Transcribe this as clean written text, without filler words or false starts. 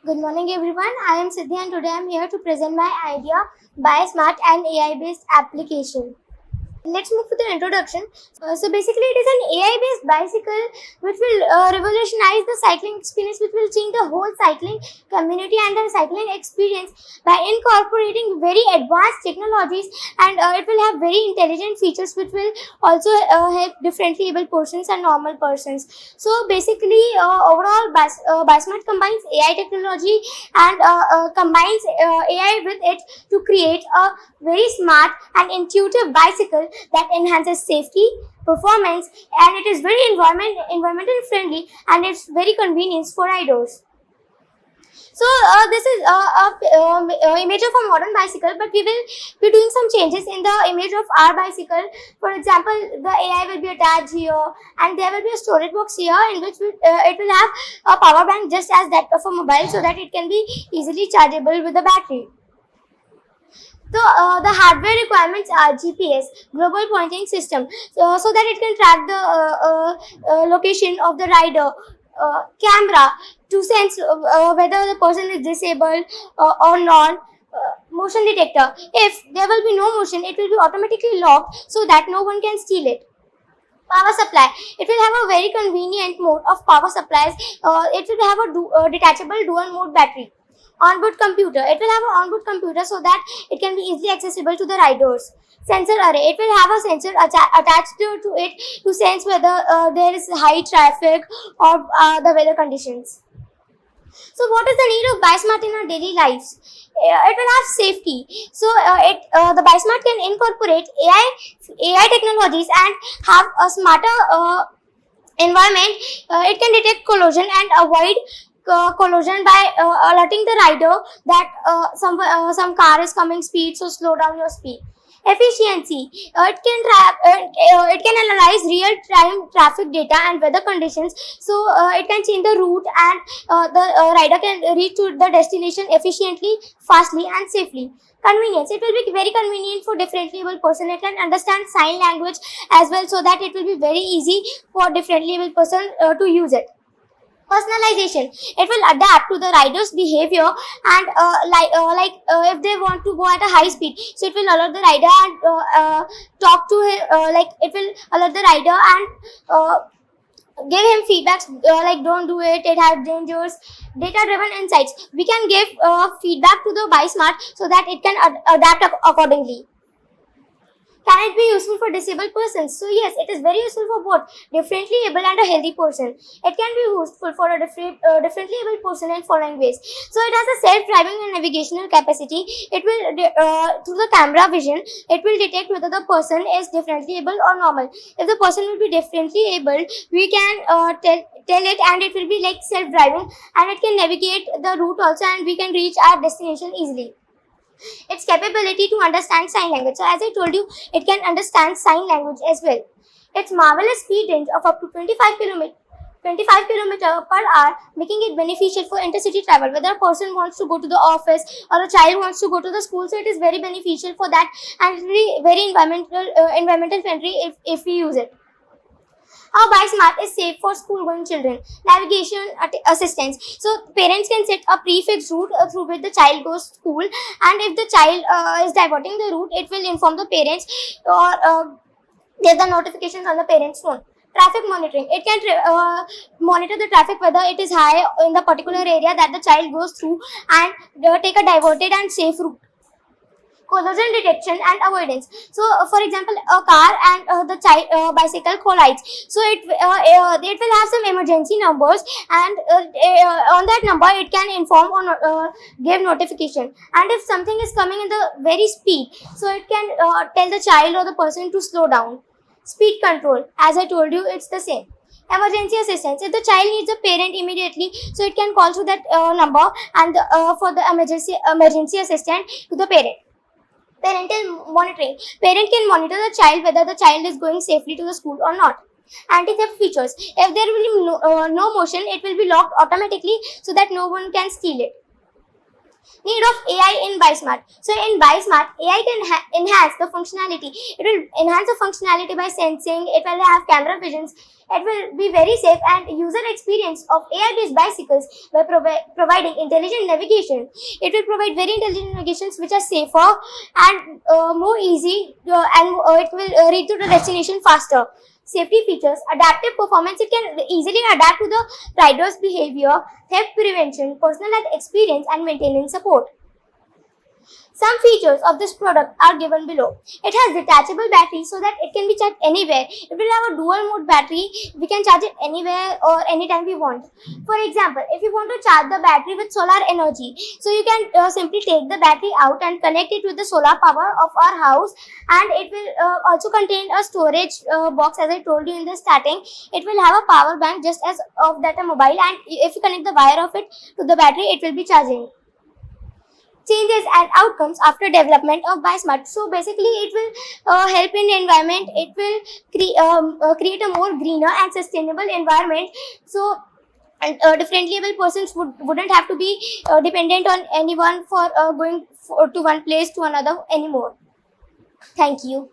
Good morning everyone, I am Siddhi and today I am here to present my idea by smart and AI based application. Let's move to the introduction. So basically it is an AI based bicycle which will revolutionize the cycling experience, which will change the whole cycling community and the cycling experience by incorporating very advanced technologies, and it will have very intelligent features which will also help differently able persons and normal persons. So basically overall Bismart combines AI technology and combines AI with it to create a very smart and intuitive bicycle that enhances safety, performance, and it is very environmental friendly, and it's very convenient for riders. So this is a image of a modern bicycle, but we will be doing some changes in the image of our bicycle. For example, the AI will be attached here, and there will be a storage box here in which it will have a power bank just as that of a mobile, so that it can be easily chargeable with the battery. So the hardware requirements are GPS, global pointing system, so that it can track the location of the rider. Camera to sense whether the person is disabled or not. Motion detector. If there will be no motion, it will be automatically locked so that no one can steal it. Power supply. It will have a very convenient mode of power supplies. It will have a detachable dual mode battery. Onboard computer. It will have an onboard computer so that it can be easily accessible to the riders. Sensor array. It will have a sensor attached to it to sense whether there is high traffic or the weather conditions. So, what is the need of BioSmart in our daily lives? It will have safety. So, the BioSmart can incorporate AI technologies and have a smarter environment. It can detect collision and avoid collision by alerting the rider that some car is coming speed, so slow down your speed. Efficiency. It can analyze real time traffic data and weather conditions, so it can change the route, and the rider can reach to the destination efficiently, fastly, and safely. Convenience. It will be very convenient for differently able person. It can understand sign language as well, so that it will be very easy for differently able person to use it. Personalization. It will adapt to the rider's behavior, and if they want to go at a high speed, so it will alert the rider and talk to him, like it will alert the rider and give him feedbacks, like don't do it, it has dangers. Data driven insights. We can give feedback to the BioSmart so that it can adapt accordingly. Can it be useful for disabled persons? So yes, it is very useful for both differently able and a healthy person. It can be useful for a differently able person in following ways. So it has a self-driving and navigational capacity. It will through the camera vision, it will detect whether the person is differently able or normal. If the person will be differently able, we can tell it, and it will be like self-driving, and it can navigate the route also, and we can reach our destination easily. Its capability to understand sign language. So as I told you, it can understand sign language as well. Its marvelous speed range of up to 25 kilometer per hour, making it beneficial for intercity travel. Whether a person wants to go to the office or a child wants to go to the school, so it is very beneficial for that, and it will be very environmental friendly if we use it. How BioSmart is safe for school-going children. Navigation assistance. So parents can set a prefix route through which the child goes to school, and if the child is diverting the route, it will inform the parents or get the notifications on the parents' phone. Traffic monitoring. It can monitor the traffic whether it is high in the particular area that the child goes through, and take a diverted and safe route. Collision detection and avoidance. So for example, a car and the bicycle collides, so it will have some emergency numbers, and on that number it can inform or give notification. And if something is coming in the very speed, so it can tell the child or the person to slow down. Speed control, as I told you, it's the same. Emergency assistance. If the child needs a parent immediately, so it can call to that number, and for the emergency assistant to the parent. Parental monitoring. Parent can monitor the child whether the child is going safely to the school or not. Anti-theft features. If there will be no motion, it will be locked automatically so that no one can steal it. Need of AI in BuySmart. So in BuySmart, AI can enhance the functionality. It will enhance the functionality by sensing. It will have camera visions. It will be very safe and user experience of AI-based bicycles by providing intelligent navigation. It will provide very intelligent navigations which are safer and more easy, and it will reach to the destination faster. Safety features, adaptive performance. It can easily adapt to the rider's behavior, theft prevention, personalized experience, and maintenance support. Some features of this product are given below. It has detachable battery so that it can be charged anywhere. It will have a dual mode battery. We can charge it anywhere or anytime we want. For example, if you want to charge the battery with solar energy, so you can simply take the battery out and connect it with the solar power of our house, and it will also contain a storage box, as I told you in the starting. It will have a power bank just as of that a mobile, and if you connect the wire of it to the battery, it will be charging. Changes and outcomes after development of BioSmart. So basically, it will help in the environment. It will create a more greener and sustainable environment. So and differently able persons wouldn't have to be dependent on anyone for going to one place to another anymore. Thank you.